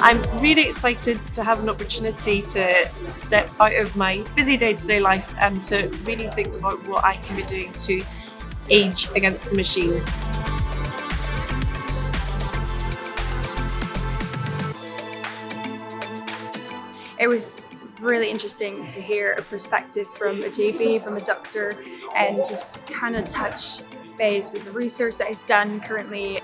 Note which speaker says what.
Speaker 1: I'm really excited to have an opportunity to step out of my busy day-to-day life and to really think about what I can be doing to age against the machine.
Speaker 2: It was really interesting to hear a perspective from a GP, from a doctor, and just kind of touch base with the research that is done currently.